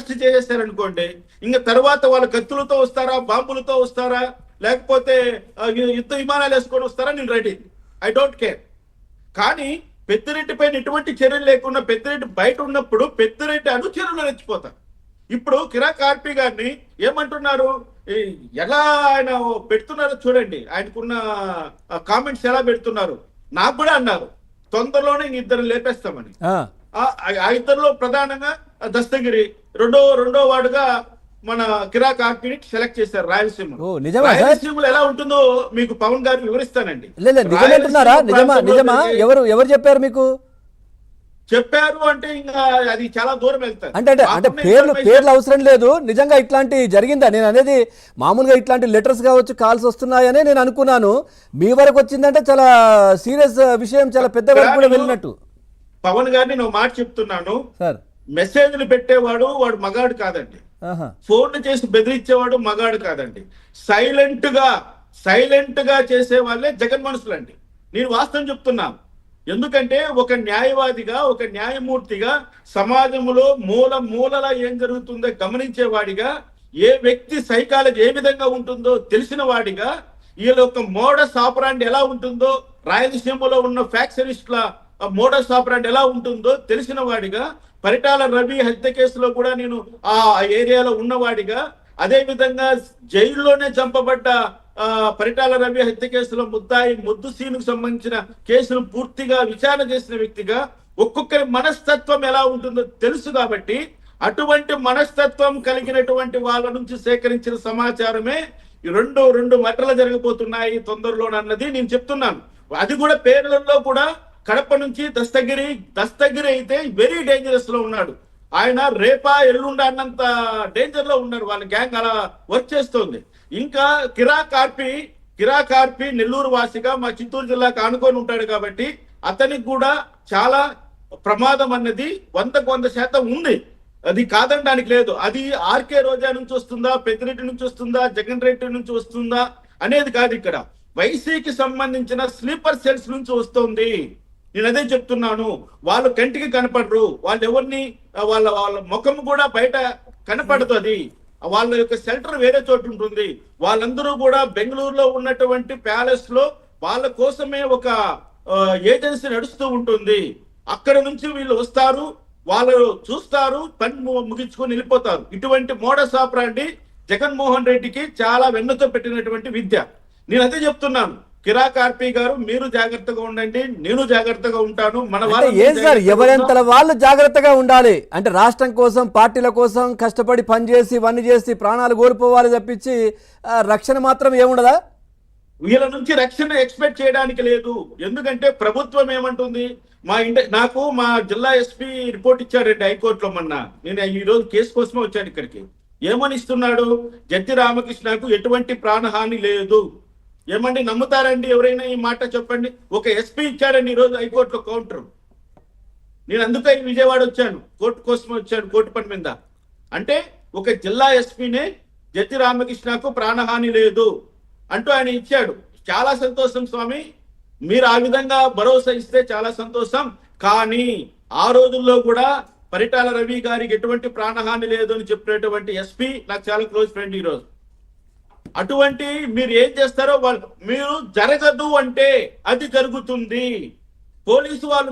Arrest చేసేసారనుకోండి, ఇంకా తర్వాత వాళ్ళ కత్తులతో వస్తారా, బాంబులతో వస్తారా, లేకపోతే యుద్ధ విమానాలు వేసుకొని వస్తారా, నేను రెడీ, ఐ డోంట్ కేర్. కానీ పెద్దిరెడ్డి పైన ఎటువంటి చర్యలు లేకుండా పెద్దిరెడ్డి బయట ఉన్నప్పుడు పెద్దిరెడ్డి అనుచరులు రెచ్చిపోతారు. ఇప్పుడు కిరా కార్పి గారిని ఏమంటున్నారు, ఎలా ఆయన పెడుతున్నారో చూడండి, ఆయనకున్న కామెంట్స్ ఎలా పెడుతున్నారు. నాకు కూడా అన్నారు తొందరలోనే ఇద్దరు లేపేస్తామని. ఆ ఇద్దరులో ప్రధానంగా దస్తగిరి, రెండో వార్డుగా మన కిరా కార్పిని సెలెక్ట్ చేశారు రాయలసీమ. రాయలసీమలో ఎలా ఉంటుందో మీకు పవన్ గారు వివరిస్తానండి. నిజమా? ఎవరు చెప్పారు మీకు? చెప్పారు అంటే ఇంకా అది చాలా దూరం వెళ్తారు. అంటే పేర్లు అవసరం లేదు. నిజంగా ఇట్లాంటి జరిగిందా? నేను అనేది మామూలుగా ఇట్లాంటి లెటర్స్ కావచ్చు, కాల్స్ వస్తున్నాయనే నేను అనుకున్నాను. మీ వరకు వచ్చిందంటే చాలా సీరియస్ విషయం, చాలా పెద్ద వరకు కూడా వెళ్ళినట్టు. పవన్ గారిని నేను మాట చెప్తున్నాను సార్, మెసేజ్లు పెట్టేవాడు వాడు మగాడు కాదండి, ఫోన్లు చేసి బెదిరించేవాడు మగాడు కాదండి. సైలెంట్ గా చేసే వాళ్ళే జగన్ మనుషులండి. నేను వాస్తవం చెప్తున్నాను. ఎందుకంటే ఒక న్యాయవాదిగా, ఒక న్యాయమూర్తిగా, సమాజంలో మూలలా ఏం జరుగుతుందో గమనించేవాడిగా, ఏ వ్యక్తి సైకాలజీ ఏ విధంగా ఉంటుందో తెలిసిన వాడిగా, వీళ్ళ యొక్క మోడస్ ఆపరాండి ఎలా ఉంటుందో, రాయలసీమలో ఉన్న ఫ్యాక్చరిస్ట్ల మోడస్ ఆపరాండి ఎలా ఉంటుందో తెలిసిన వాడిగా, పరిటాల రవి హత్య కేసులో కూడా నేను ఆ ఏరియాలో ఉన్నవాడిగా, అదే విధంగా జైల్లోనే చంపబడ్డ పరిటాల రవి హత్య కేసులో ముద్దాయి ముద్దు సీనుకు సంబంధించిన కేసును పూర్తిగా విచారణ చేసిన వ్యక్తిగా ఒక్కొక్కరి మనస్తత్వం ఎలా ఉంటుందో తెలుసు. కాబట్టి అటువంటి మనస్తత్వం కలిగినటువంటి వాళ్ళ నుంచి సేకరించిన సమాచారమే రెండు మటలు జరగబోతున్నాయి తొందరలోనన్నది నేను చెప్తున్నాను. అది కూడా పేర్లలో కూడా కడప నుంచి దస్తగిరి అయితే వెరీ డేంజరస్ లో ఉన్నాడు. ఆయన రేపా ఎల్లుండ అన్నంత డేంజర్ లో ఉన్నారు. వాళ్ళ గ్యాంగ్ అలా వర్క్ చేస్తోంది. ఇంకా కిరా కార్పి నెల్లూరు వాసిగా మా చిత్తూరు జిల్లాకు ఆనుకొని ఉంటాడు కాబట్టి అతనికి కూడా చాలా ప్రమాదం అన్నది 100% ఉంది. అది కాదనడానికి లేదు. అది ఆర్కే రోజా నుంచి వస్తుందా, పెద్దిరెడ్డి నుంచి వస్తుందా, జగన్ రెడ్డి నుంచి వస్తుందా అనేది కాదు. ఇక్కడ వైసీకి సంబంధించిన స్లీపర్ సెల్స్ నుంచి వస్తుంది. నేను అదే చెప్తున్నాను. వాళ్ళు కంటికి కనపడరు, వాళ్ళు ఎవరిని వాళ్ళ ముఖం కూడా బయట కనపడుతుంది. వాళ్ళ యొక్క సెంటర్ వేరే చోటు ఉంటుంది. వాళ్ళందరూ కూడా బెంగళూరులో ఉన్నటువంటి ప్యాలెస్ లో వాళ్ళ కోసమే ఒక ఏజెన్సీ నడుస్తూ ఉంటుంది. అక్కడ నుంచి వీళ్ళు వస్తారు, వాళ్ళు చూస్తారు, పని ముగించుకొని వెళ్ళిపోతారు. ఇటువంటి మోడస్ ఆపరాండి జగన్మోహన్ రెడ్డికి చాలా వెన్నుతో పెట్టినటువంటి విద్య. నేను అదే చెప్తున్నాను. కిరా కార్పి గారు మీరు జాగ్రత్తగా ఉండండి, నేను జాగ్రత్తగా ఉంటాను. మన వాళ్ళు ఎవరెంతల వాళ్ళు జాగ్రత్తగా ఉండాలి. అంటే రాష్ట్రం కోసం, పార్టీల కోసం కష్టపడి పనిచేసి ఇవన్నీ చేసి ప్రాణాలు కోల్పోవాలి తప్పించి రక్షణ మాత్రం ఏముండదా? వీళ్ళ నుంచి రక్షణ ఎక్స్పెక్ట్ చేయడానికి లేదు. ఎందుకంటే ప్రభుత్వం ఏమంటుంది, నాకు మా జిల్లా ఎస్పీ రిపోర్ట్ ఇచ్చాడండి హైకోర్టులో మొన్న. నేను ఈ రోజు కేసు కోసమే వచ్చాను ఇక్కడికి. ఏమని ఇస్తున్నాడు, జత్తి రామకృష్ణకు ఎటువంటి ప్రాణహాని లేదు. ఏమండి నమ్ముతారండి ఎవరైనా ఈ మాట చెప్పండి? ఒక ఎస్పీ ఇచ్చారండి ఈరోజు హైకోర్టులో కౌంటర్. నేను అందుకే విజయవాడ వచ్చాను, కోర్టు కోసం వచ్చాను, కోర్టు పని మీద. అంటే ఒక జిల్లా ఎస్పీనే జత్తి రామకృష్ణకు ప్రాణహాని లేదు అంటూ ఆయన ఇచ్చాడు. చాలా సంతోషం స్వామి, మీరు ఆ విధంగా భరోసా ఇస్తే చాలా సంతోషం. కానీ ఆ రోజుల్లో కూడా పరిటాల రవి గారికి ఎటువంటి ప్రాణహాని లేదు అని చెప్పినటువంటి ఎస్పీ నాకు చాలా క్లోజ్ ఫ్రెండ్. ఈరోజు అటువంటి మీరు ఏం చేస్తారో మీరు జరగదు అంటే అది జరుగుతుంది. పోలీసు వాళ్ళు